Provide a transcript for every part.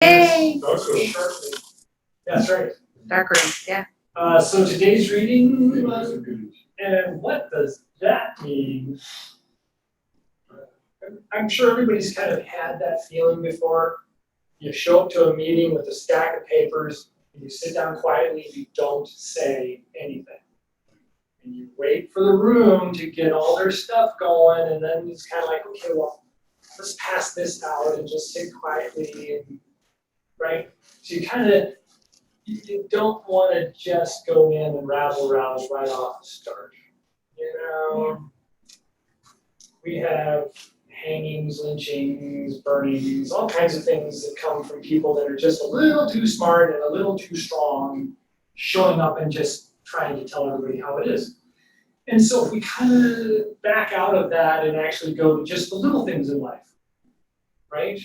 Yay! Shortly. That's right. Dark room, yeah. So today's reading, and what does that mean? I'm sure everybody's kind of had that feeling before. You show up to a meeting with a stack of papers, and you sit down quietly, and you don't say anything. And you wait for the room to get all their stuff going, and then it's kind of like, okay, well, let's pass this out and just sit quietly, and, right? So you don't want to just go in and rabble-rouse right off the start. You know, we have hangings, lynchings, burnings, all kinds of things that come from people that are just a little too smart and a little too strong, showing up and just trying to tell everybody how it is. And so if we kind of back out of that and actually go to just the little things in life, right?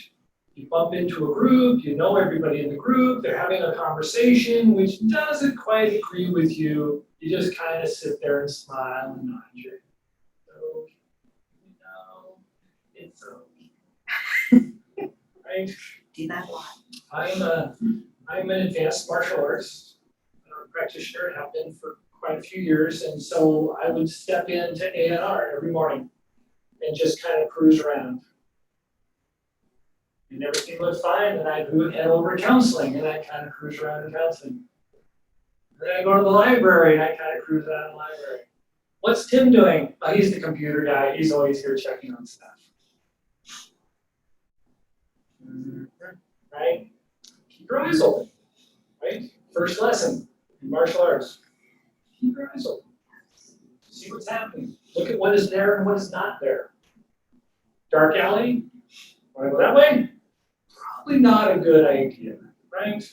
You bump into a group, you know everybody in the group, they're having a conversation which doesn't quite agree with you. You just kind of sit there and smile and nod your head. So, you know, it's okay. Right? Do that a lot. I'm an advanced martial arts practitioner, have been for quite a few years, and so I would step into A&R every morning and just kind of cruise around. And everything looked fine, and I'd head over to counseling, and I'd kind of cruise around in counseling. Then I go to the library, and I kind of cruise around in the library. What's Tim doing? Oh, he's the computer guy. He's always here checking on stuff. Right? Keep your eyes open. Right? First lesson in martial arts. Keep your eyes open. See what's happening. Look at what is there and what is not there. Dark alley? Want to go that way? Probably not a good idea, right?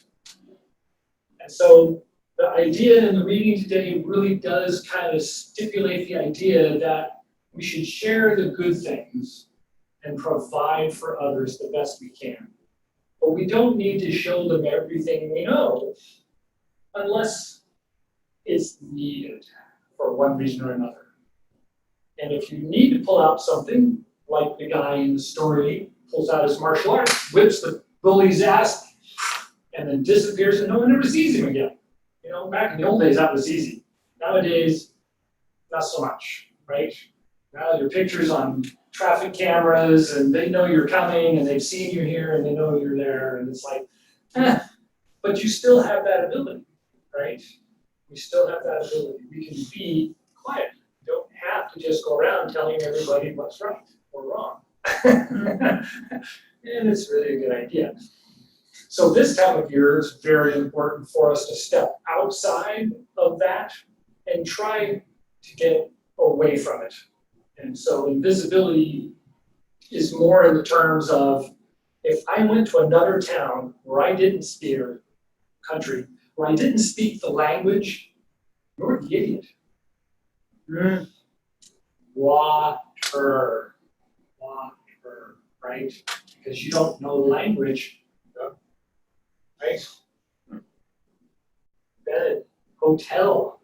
And so the idea in the reading today really does kind of stipulate the idea that we should share the good things and provide for others the best we can. But we don't need to show them everything we know unless it's needed for one reason or another. And if you need to pull out something, like the guy in the story pulls out his martial arts, whips the bully's ass, and then disappears, and no one ever sees him again. You know, back in the old days, that was easy. Nowadays, not so much, right? Now your picture's on traffic cameras, and they know you're coming, and they've seen you here, and they know you're there, and it's like, but you still have that ability, right? We still have that ability. We can be quiet. You don't have to just go around telling everybody what's right or wrong. And it's really a good idea. So this time of year is very important for us to step outside of that and try to get away from it. And so invisibility is more in the terms of, if I went to another town where I didn't speak, or country, where I didn't speak the language, you're the idiot. Water, right? Because you don't know the language, right? Bed, hotel,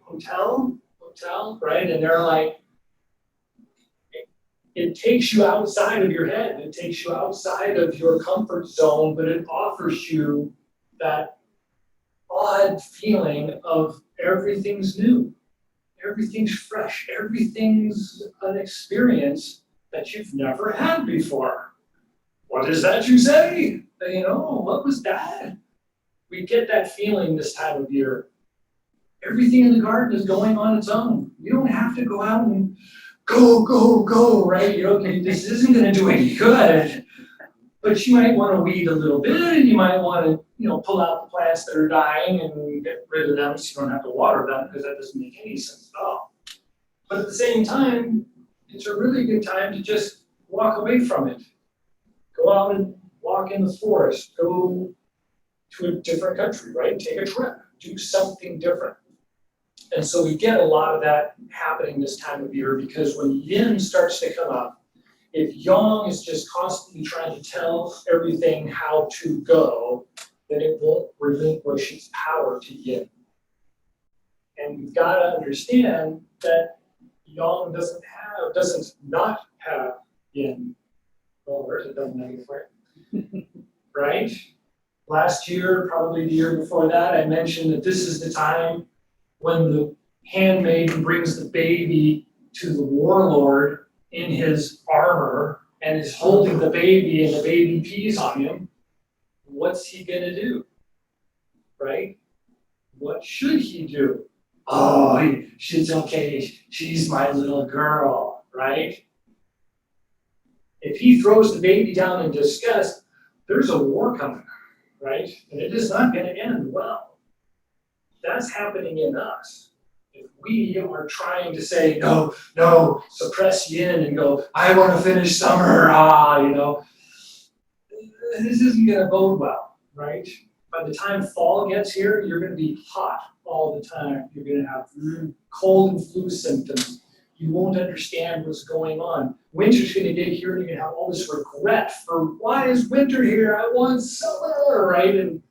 right? And they're like, it takes you outside of your head. It takes you outside of your comfort zone, but it offers you that odd feeling of everything's new, everything's fresh, everything's an experience that you've never had before. What is that you say? You know, what was that? We get that feeling this time of year. Everything in the garden is going on its own. You don't have to go out and go, right? You know, this isn't going to do any good. But you might want to weed a little bit, and you might want to, you know, pull out the plants that are dying and get rid of them so you don't have to water them, because that doesn't make any sense at all. But at the same time, it's a really good time to just walk away from it. Go out and walk in the forest, go to a different country, right? Take a trip, do something different. And so we get a lot of that happening this time of year, because when yin starts to come up, if yang is just constantly trying to tell everything how to go, then it won't relinquish its power to yin. And we've got to understand that yang doesn't not have yin. Well, there's a double negative, right? Right? last year, probably the year before that, I mentioned that this is the time when the handmaiden brings the baby to the warlord in his armor and is holding the baby and the baby pees on him. What's he gonna do? Right? What should he do? Oh, she's okay. She's my little girl, right? If he throws the baby down in disgust, there's a war coming, right? And it is not going to end well. That's happening in us. If we are trying to say, no, suppress yin and go, I want to finish summer, this isn't going to bode well, right? By the time fall gets here, you're going to be hot all the time. You're going to have cold and flu symptoms. You won't understand what's going on. Winter's going to get here and you're going to have all this regret for why is winter here? I want summer, right? And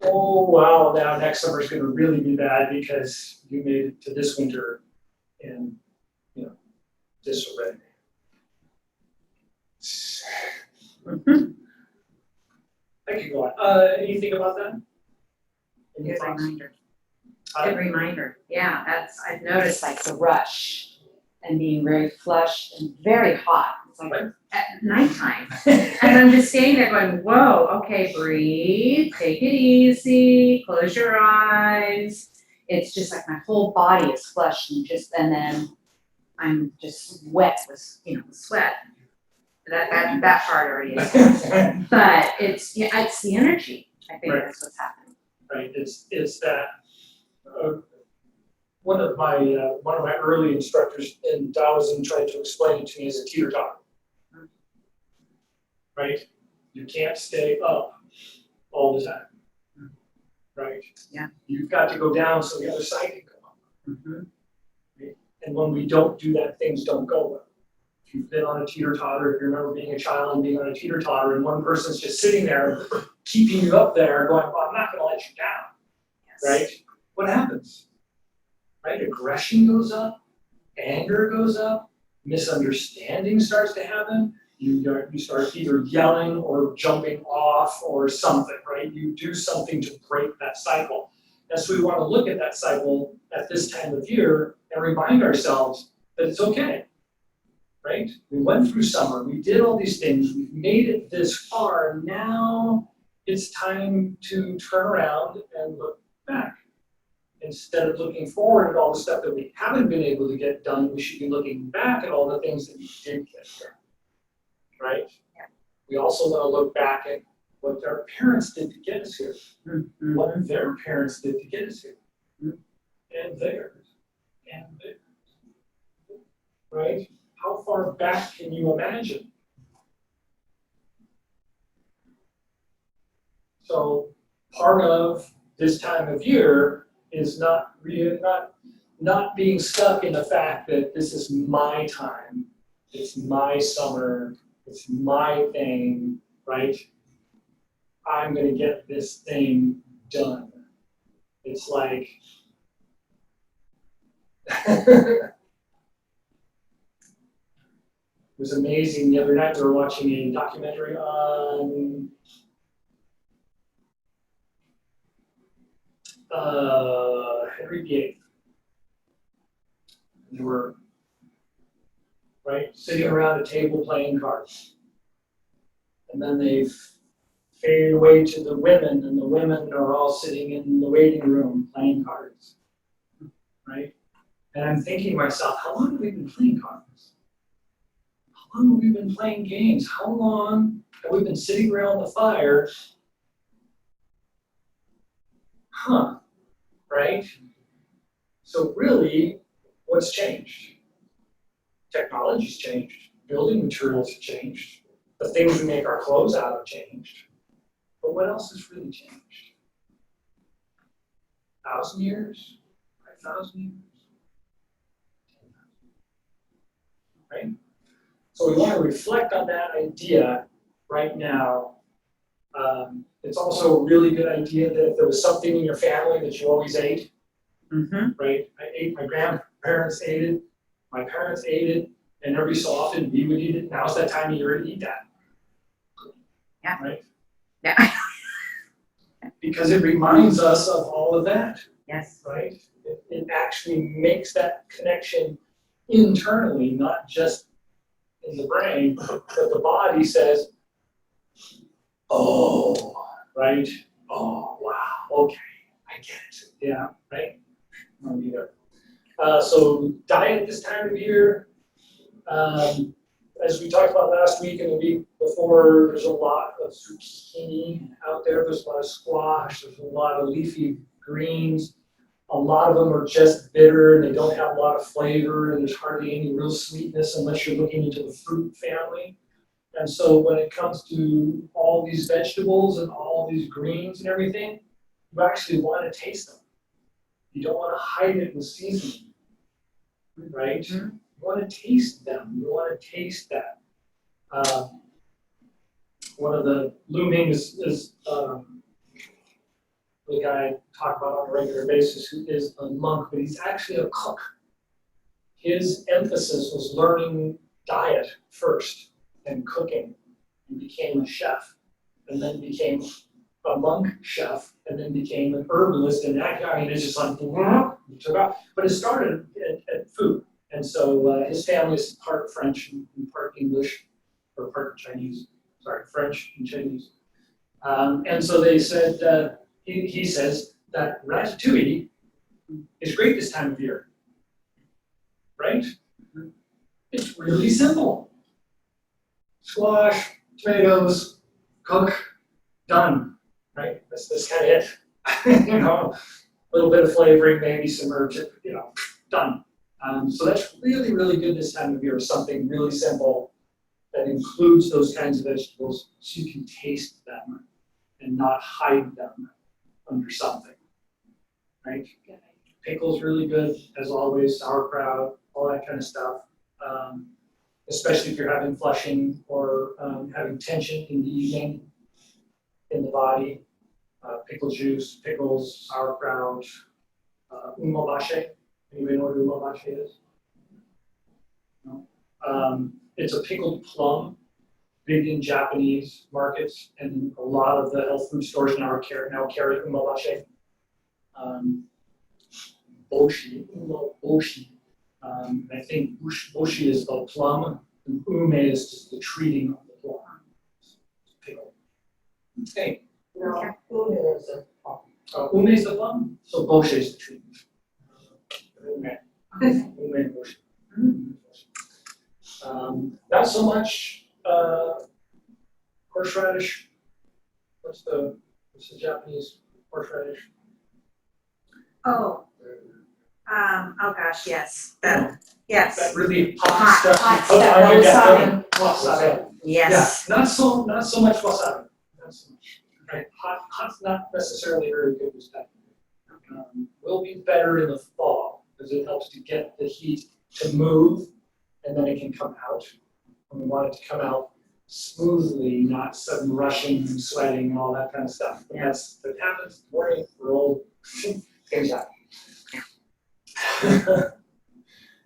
oh, wow, now next summer's going to really be bad because you made it to this winter in, disarray. I could go on. Anything about that? Any Good thoughts? reminder. Good reminder. Yeah, I've noticed like the rush and being very flushed and very hot. It's like Right. at nighttime. And I'm just standing there going, whoa, okay, breathe, take it easy, close your eyes. It's just like my whole body is flushed and then I'm just wet with, sweat. That part already is. But it's the energy. I think Right. that's what's happening. Right, it's that, one of my early instructors in Taoism tried to explain it to me as a teeter-totter. Right? You can't stay up all the time. Right? Yeah. You've got to go down so the other side can go up. Mm-hmm. Right? And when we don't do that, things don't go well. If you've been on a teeter-totter, if you remember being a child and being on a teeter-totter, and one person's just sitting there, keeping you up there, going, well, I'm not going to let you down. Yes. Right? What happens? Right? Aggression goes up, anger goes up, misunderstanding starts to happen. You start either yelling or jumping off or something, right? You do something to break that cycle. And so we want to look at that cycle at this time of year and remind ourselves that it's okay, right? We went through summer, we did all these things, we've made it this far. Now it's time to turn around and look back. Instead of looking forward at all the stuff that we haven't been able to get done, we should be looking back at all the things that we did get done, right? Yeah. We also want to look back at what our parents did to get us here, Mm-hmm. what their parents did to get us here, and theirs, right? How far back can you imagine? So part of this time of year is not being stuck in the fact that this is my time, it's my summer, it's my thing, right? I'm gonna get this thing done. It's like it was amazing. The other night we were watching a documentary on Henry VIII. They were sitting around a table playing cards, and then they fade away to the women, and the women are all sitting in the waiting room playing cards, right? And I'm thinking to myself, how long have we been playing cards? How long have we been playing games? How long have we been sitting around the fire? Right? So really, what's changed? Technology's changed. Building materials have changed. The things we make our clothes out of changed. But what else has really changed? 1,000 years? 5,000 years? 10,000? Right? So we want to reflect on that idea right now. It's also a really good idea that if there was something in your family that you always ate, right? My grandparents ate it, my parents ate it, and every so often we would eat it. Now's that time of year to eat that. Yeah. Right? Yeah. because it reminds us of all of that, Yes. right? It actually makes that connection internally, not just in the brain, but the body says, oh, right? Oh, wow, okay, I get it. Yeah, right? I'll be there. So diet this time of year, as we talked about last week and the week before, there's a lot of zucchini out there. There's a lot of squash. There's a lot of leafy greens. A lot of them are just bitter and they don't have a lot of flavor and there's hardly any real sweetness unless you're looking into the fruit family. And so when it comes to all these vegetables and all these greens and everything, you actually want to taste them. You don't want to hide it with seasoning, right? Mm-hmm. You want to taste them. You want to taste that. One of the looming is the guy I talk about on a regular basis who is a monk, but he's actually a cook. His emphasis was learning diet first and cooking, and became a chef, and then became a monk chef, and then became an herbalist, and that guy is just like, took off. But it started at food. And so his family is part French and part English, or part Chinese, French and Chinese. And so they said, he says that ratatouille is great this time of year, right? It's really simple. Squash, tomatoes, cook, done, right? That's kind of it. You know, a little bit of flavoring, maybe some herbs, you know, done. So that's really, really good this time of year, something really simple that includes those kinds of vegetables so you can taste them and not hide them under something, right? Pickles really good, as always, sauerkraut, all that kind of stuff. Especially if you're having flushing or having tension in the evening in the body. Pickle juice, pickles, sauerkraut, umeboshi. Anybody know what umeboshi is? No? It's a pickled plum, big in Japanese markets, and a lot of the health food stores now carry umeboshi. Boshi. I think boshi is the plum, and ume is just the treating of the plum. Pickle. Okay. No, ume is a plum. Ume is the plum, so boshi is the treatment. Ume boshi. Not so much horseradish. What's the Japanese horseradish? Oh. Oh gosh, yes. Yes. That really hot Hot stuff. stuff, you wasabi. Wasabi. Yes. Yeah, not so much wasabi. Not so much. Right. Hot's not necessarily very good with that. Will be better in the fall because it helps to get the heat to move and then it can come out. And we want it to come out smoothly, not sudden rushing and sweating and all that kind of stuff. But that happens. Don't worry, we're old. Things happen.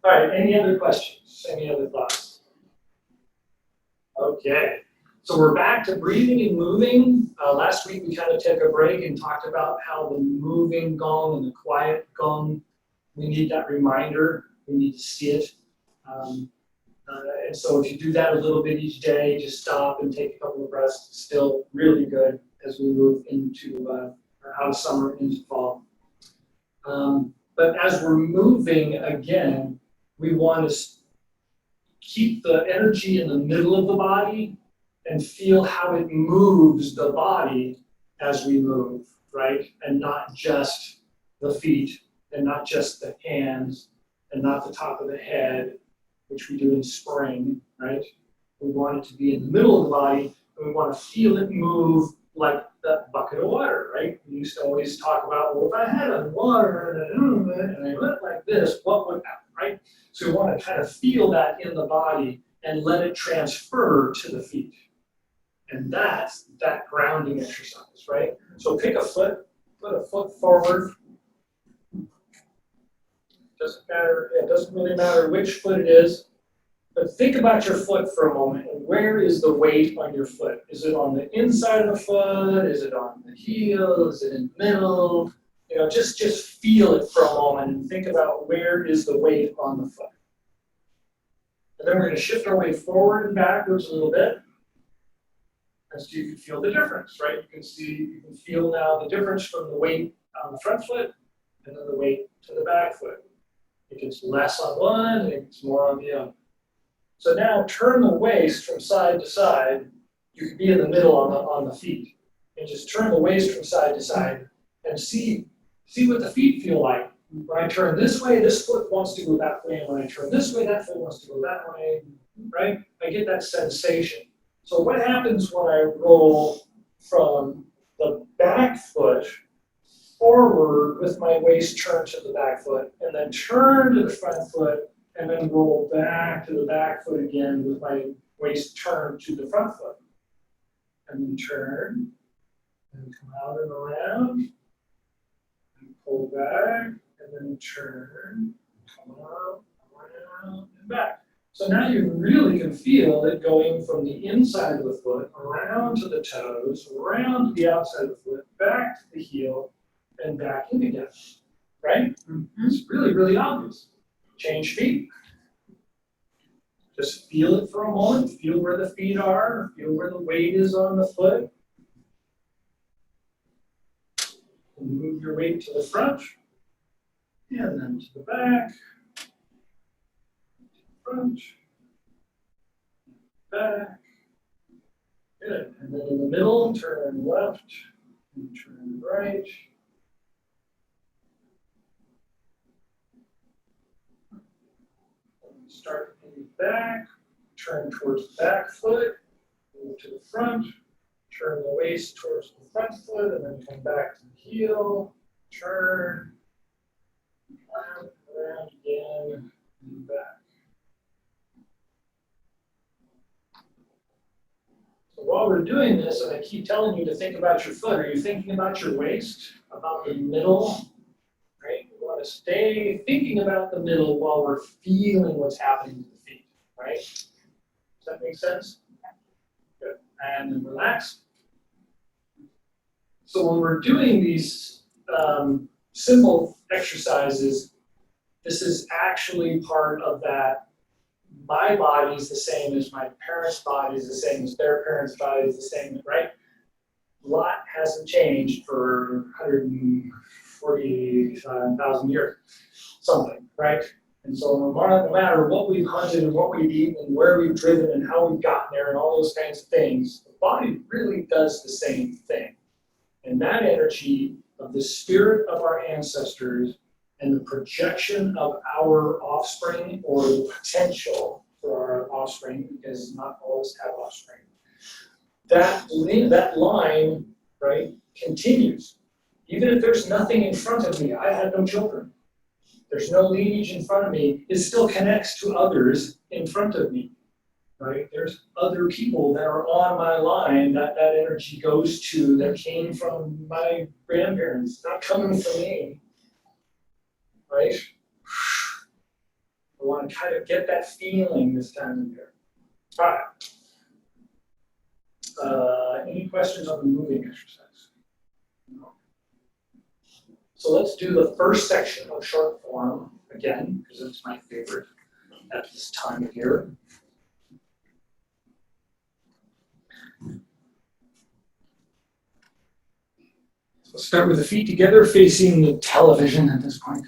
All right, any other questions? Any other thoughts? Okay, so we're back to breathing and moving. Last week we kind of took a break and talked about how the moving gong and the quiet gong, we need that reminder, we need to see it. And so if you do that a little bit each day, just stop and take a couple of breaths, still really good as we move into out of summer into fall. But as we're moving again, we want to keep the energy in the middle of the body and feel how it moves the body as we move, right? And not just the feet, and not just the hands, and not the top of the head, which we do in spring, right? We want it to be in the middle of the body, and we want to feel it move like that bucket of water, right? We used to always talk about, well, if I had a water and I went like this, what would happen, right? So we want to kind of feel that in the body and let it transfer to the feet. And that's that grounding exercise, right? So pick a foot, put a foot forward. Doesn't matter, it doesn't really matter which foot it is. But think about your foot for a moment, and where is the weight on your foot? Is it on the inside of the foot? Is it on the heel? Is it in the middle? You know, just feel it for a moment and think about where is the weight on the foot. And then we're going to shift our weight forward and backwards a little bit. And so you can feel the difference, right? You can feel now the difference from the weight on the front foot and then the weight to the back foot. It gets less on one and it gets more on the other. So now turn the waist from side to side. You could be in the middle on the feet. And just turn the waist from side to side and see what the feet feel like. When I turn this way, this foot wants to go that way. And when I turn this way, that foot wants to go that way, right? I get that sensation. So what happens when I roll from the back foot forward with my waist turned to the back foot, and then turn to the front foot, and then roll back to the back foot again with my waist turned to the front foot. And then turn, and come out and around, and pull back, and then turn, come out, around, and back. So now you really can feel it going from the inside of the foot, around to the toes, around to the outside of the foot, back to the heel, and back in again, right? Mm-hmm. It's really, really obvious. Change feet. Just feel it for a moment. Feel where the feet are. Feel where the weight is on the foot. And move your weight to the front. And then to the back. Front. Back. Good. And then in the middle, turn left. And turn right. Start in the back, turn towards the back foot, move to the front, turn the waist towards the front foot, and then come back to the heel, turn, around again, and back. So while we're doing this, and I keep telling you to think about your foot, are you thinking about your waist, about the middle? Right? We want to stay thinking about the middle while we're feeling what's happening to the feet, right? Does that make sense? Good. And then relax. So when we're doing these simple exercises, this is actually part of that. My body is the same as my parents' body is the same as their parents' body is the same, right? A lot hasn't changed for 140,000 years, something, right? And so no matter what we've hunted and what we've eaten and where we've driven and how we've gotten there and all those kinds of things, the body really does the same thing. And that energy of the spirit of our ancestors and the projection of our offspring, or the potential for our offspring, because not all of us have offspring, that line, right, continues. Even if there's nothing in front of me, I had no children. There's no lineage in front of me. It still connects to others in front of me, right? There's other people that are on my line that energy goes to, that came from my grandparents, not coming from me, right? I want to kind of get that feeling this time of year. All right. Any questions on the moving exercise? No. So let's do the first section of short form again, because it's my favorite at this time of year. So let's start with the feet together facing the television at this point.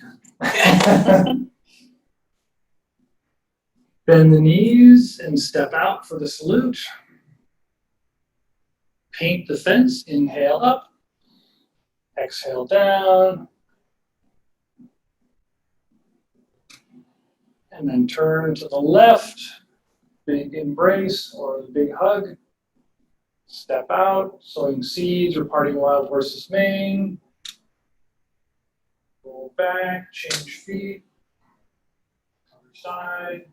Bend the knees and step out for the salute. Paint the fence, inhale up, exhale down, and then turn to the left, big embrace or the big hug. Step out, sowing seeds or parting wild horse's mane. Roll back, change feet, other side.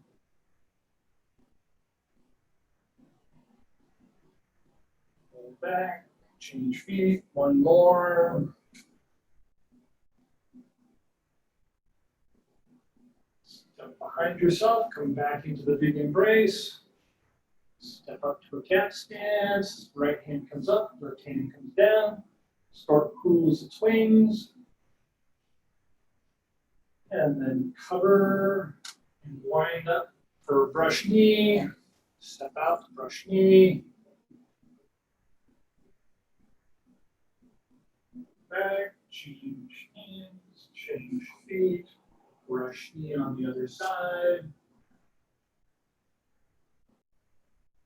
Roll back, change feet, one more. Step behind. behind yourself, come back into the big embrace. Step up to a cat stance, right hand comes up, left hand comes down. Stork cools its wings. And then cover and wind up for brush knee. Step out, brush knee. Back, change hands, change feet. Brush knee on the other side.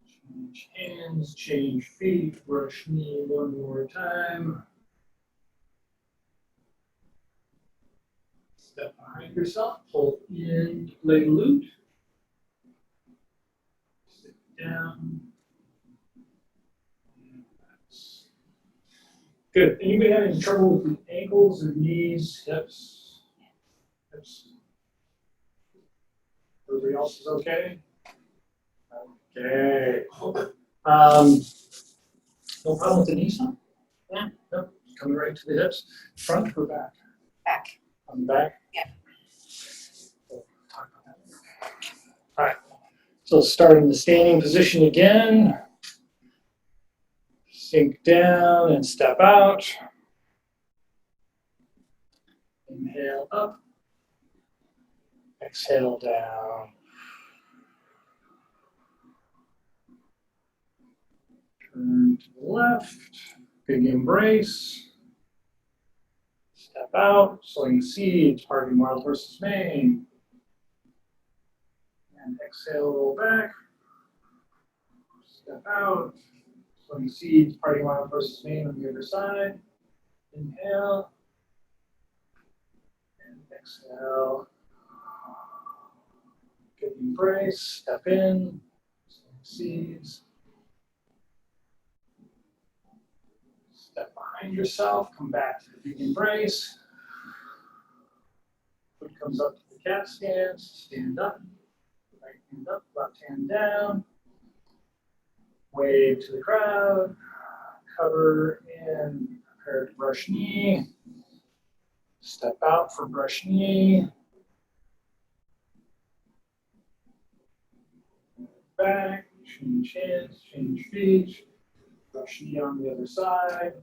Change hands, change feet, brush knee one more time. Step behind yourself, pull in, lay loot. Sit down. Good. Anybody have any trouble with the ankles or knees, hips? Hips? Everybody else is okay? Okay. No problem with the knees, huh? Yeah. Nope. Coming right to the hips. Front or back? Back. On the back? Yeah. We'll talk about that. All right. So start in the standing position again. Sink down and step out. Inhale up. Exhale down. Turn to the left. Big embrace. Step out. Sowing seeds. Parting wild horse's mane. And exhale, roll back. Step out. Sowing seeds. Parting wild horse's mane on the other side. Inhale. And exhale. Good embrace. Step in. Sowing seeds. Step behind yourself, come back to the big embrace. Foot comes up to the cat stance, stand up, right hand up, left hand down. Wave to the crowd, cover in, prepare to brush knee. Step out for brush knee. Back, change hands, change feet. Brush knee on the other side.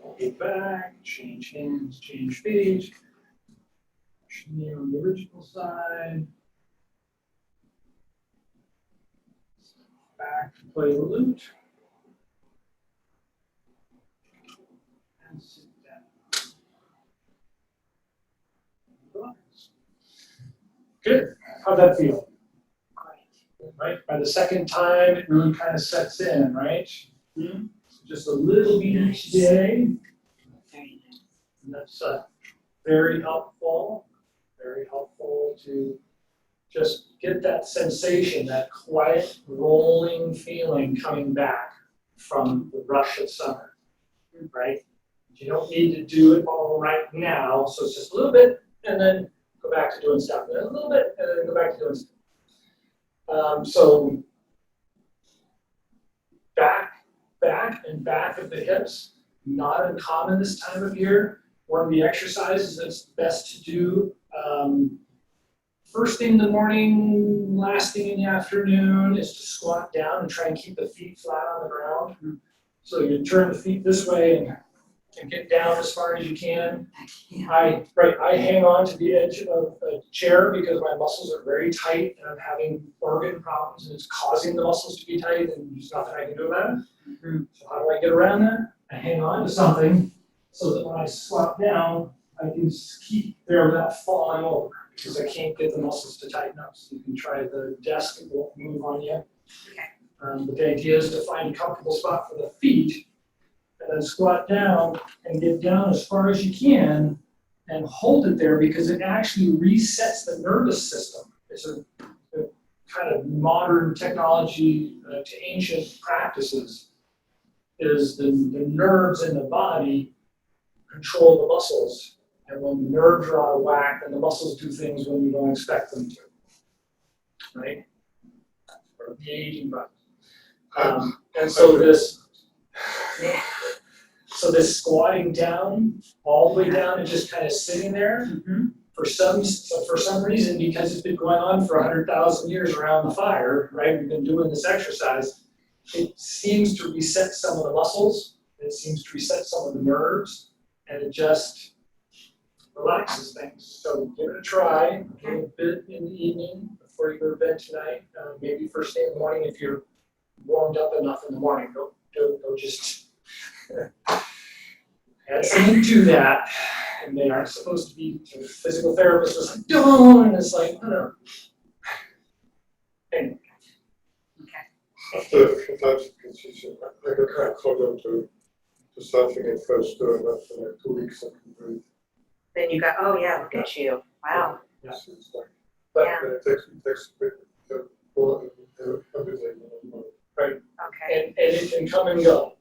Go back, change hands, change feet. Brush knee on the original side. Back to play the lute. And sit down. Relax. Good. How'd that feel? Right? By the second time, it really kind of sets in, right? So just a little bit each day. And that's very helpful to just get that sensation, that quiet, rolling feeling coming back from the rush of summer, right? You don't need to do it all right now, so it's just a little bit, and then go back to doing stuff, and then a little bit, and then go back to doing stuff. So back of the hips, not uncommon this time of year. One of the exercises that's best to do first thing in the morning, last thing in the afternoon is to squat down and try and keep the feet flat on the ground. So you turn the feet this way and get down as far as you can. I hang on to the edge of a chair because my muscles are very tight and I'm having organ problems and it's causing the muscles to be tight and there's nothing I can do about it. So how do I get around that? I hang on to something so that when I squat down, I can just keep there without falling over because I can't get the muscles to tighten up. So you can try the desk, it won't move on you. But the idea is to find a comfortable spot for the feet and then squat down and get down as far as you can and hold it there because it actually resets the nervous system. It's a kind of modern technology to ancient practices is the nerves in the body control the muscles. And when the nerves are out of whack, then the muscles do things when you don't expect them to. Right? Or the aging process. And so So this squatting down, all the way down and just kind of sitting there, for some reason, because it's been going on for 100,000 years around the fire, right? We've been doing this exercise. It seems to reset some of the muscles. It seems to reset some of the nerves, and it just relaxes things. So give it a try, a little bit in the evening before you go to bed tonight. Maybe first thing in the morning if you're warmed up enough in the morning. Don't just add something to that. And they aren't supposed to be, the physical therapist was like, don't, and it's like, no. Anyway. After a few times it gets easier. I got caught to something at first, and after like 2 weeks I can breathe. Then you go, oh yeah, look at you. Wow. Yeah. It's like, but Yeah. it takes a bit more everything. Right. Okay. And it can come and go.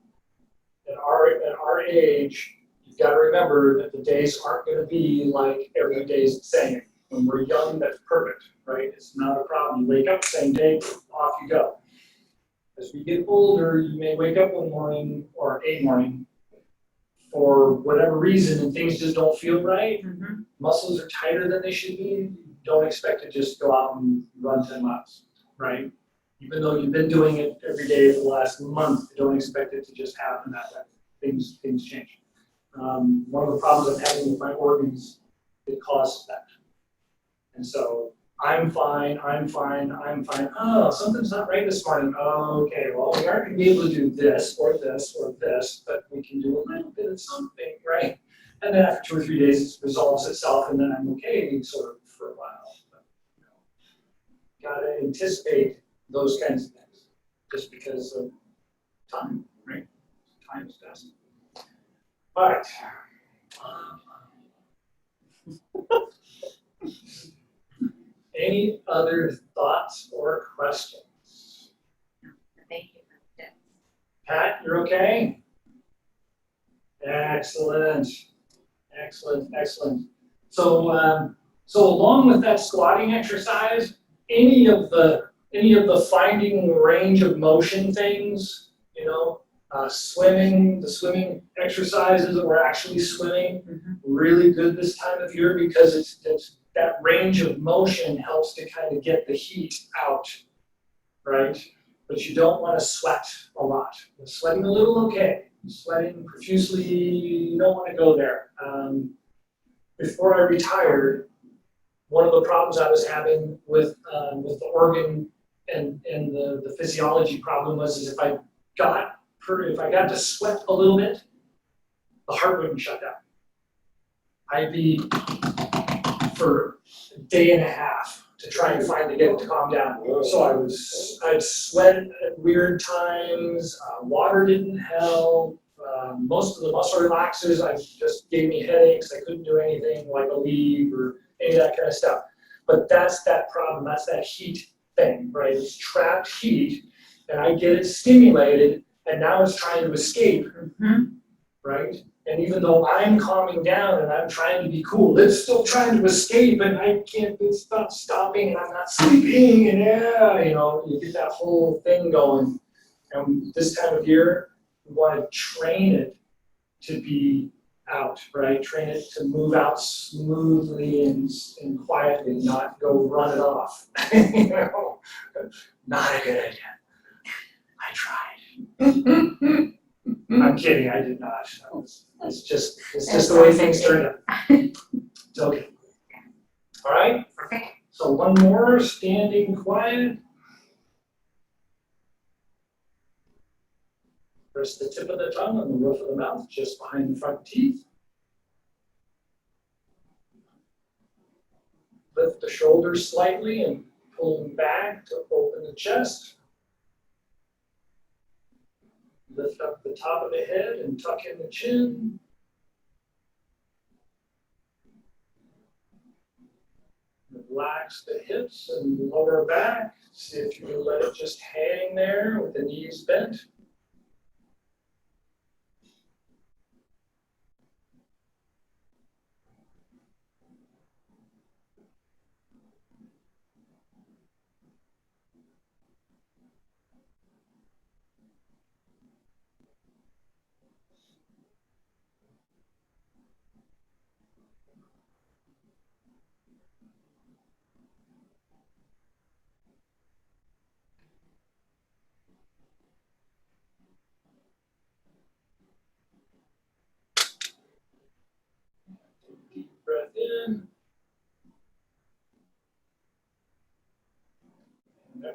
At our age, you've got to remember that the days aren't going to be like every day's the same. When we're young, that's perfect, right? It's not a problem. You wake up same day, off you go. As we get older, you may wake up one morning or a morning for whatever reason and things just don't feel right. Muscles are tighter than they should be. Don't expect to just go out and run 10 miles, right? Even though you've been doing it every day for the last month, don't expect it to just happen that way. Things change. One of the problems I'm having with my organs, it causes that. And so I'm fine. Oh, something's not right this morning. Oh, okay, well, we aren't going to be able to do this or this or this, but we can do a little bit of something, right? And then after 2 or 3 days, it resolves itself, and then I'm okay sort of for a while. But, gotta anticipate those kinds of things, just because of time, right? Time is fast. All right. Any other thoughts or questions? Thank you for that. Pat, you're okay? Excellent. So, so along with that squatting exercise, any of the finding range of motion things, swimming, the swimming exercises that we're actually swimming, really good this time of year because it's that range of motion helps to kind of get the heat out, right? But you don't want to sweat a lot. Sweating a little, okay. Sweating profusely, you don't want to go there. Before I retired, one of the problems I was having with the organ and the physiology problem was if I got to sweat a little bit, the heart wouldn't shut down. I'd be for a day and a half to try and finally get it to calm down. So I'd sweat at weird times. Water didn't help. Most of the muscle relaxers just gave me headaches. I couldn't do anything like a leave or any of that kind of stuff. But that's that problem. That's that heat thing, right? It's trapped heat, and I get it stimulated, and now it's trying to escape, right? And even though I'm calming down and I'm trying to be cool, it's still trying to escape, and it's not stopping, and I'm not sleeping, and you get that whole thing going. And this time of year, we want to train it to be out, right? Train it to move out smoothly and quietly, not go run it off. Not a good idea. I tried. I'm kidding, I did not. It's just the way things turned out. It's okay. All right? Okay. So one more, standing quiet. Press the tip of the tongue on the roof of the mouth, just behind the front teeth. Lift the shoulders slightly and pull them back to open the chest. Lift up the top of the head and tuck in the chin. Relax the hips and lower back. See if you can let it just hang there with the knees bent.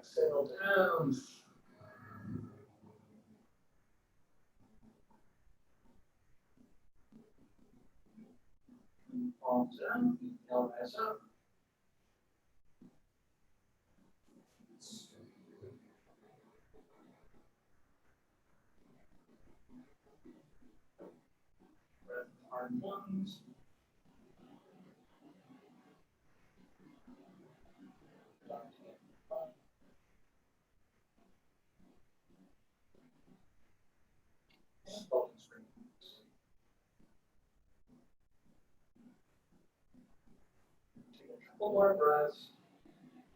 Exhale down. Palms down, inhale, rise up. Breath, hard lungs. Take a couple more breaths.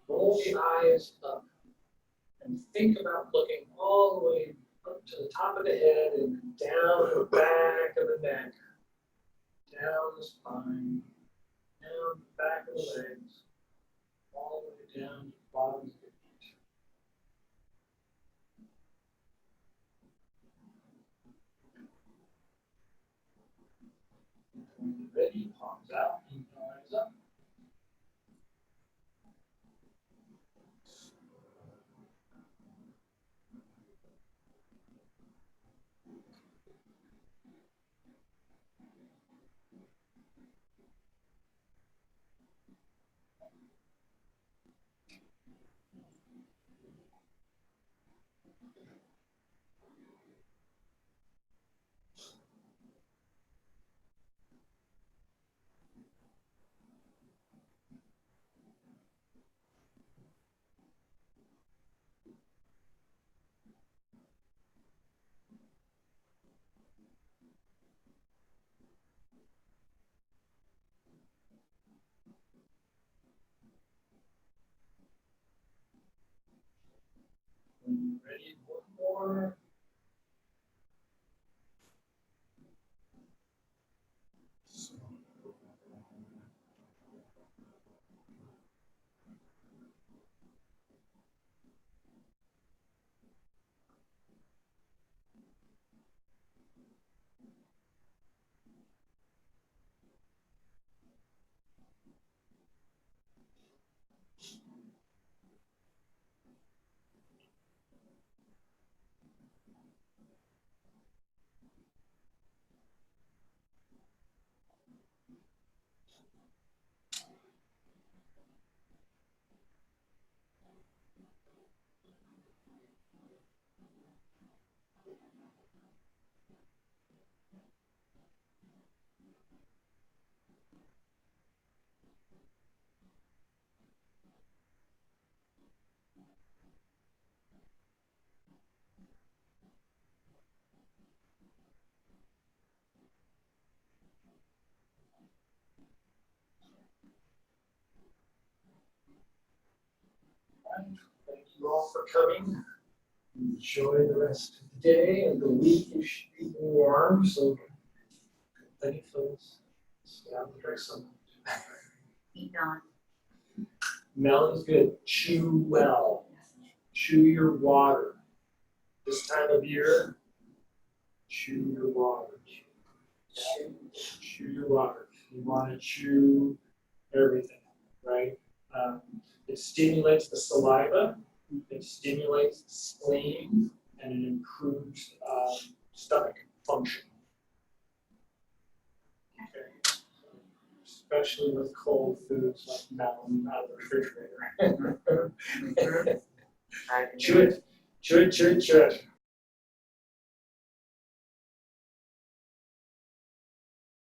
Roll the eyes up and think about looking all the way up to the top of the head and down the back of the neck, down the spine, down the back of the legs, all the way down to the bottom of the feet. When you're ready, palms out, inhale, eyes up. When you're ready, one more. Thank you all for coming. Enjoy the rest of the day and the week. You should be warm, so plenty of clothes. Stay out and drink some. Eat on. Melon's good. Chew well. Chew your water. This time of year, chew your water. Chew your water. You want to chew everything, right? It stimulates the saliva, it stimulates the spleen, and it improves stomach function. Okay. Especially with cold foods like melon out of the refrigerator. Chew it, chew it, chew it, chew it.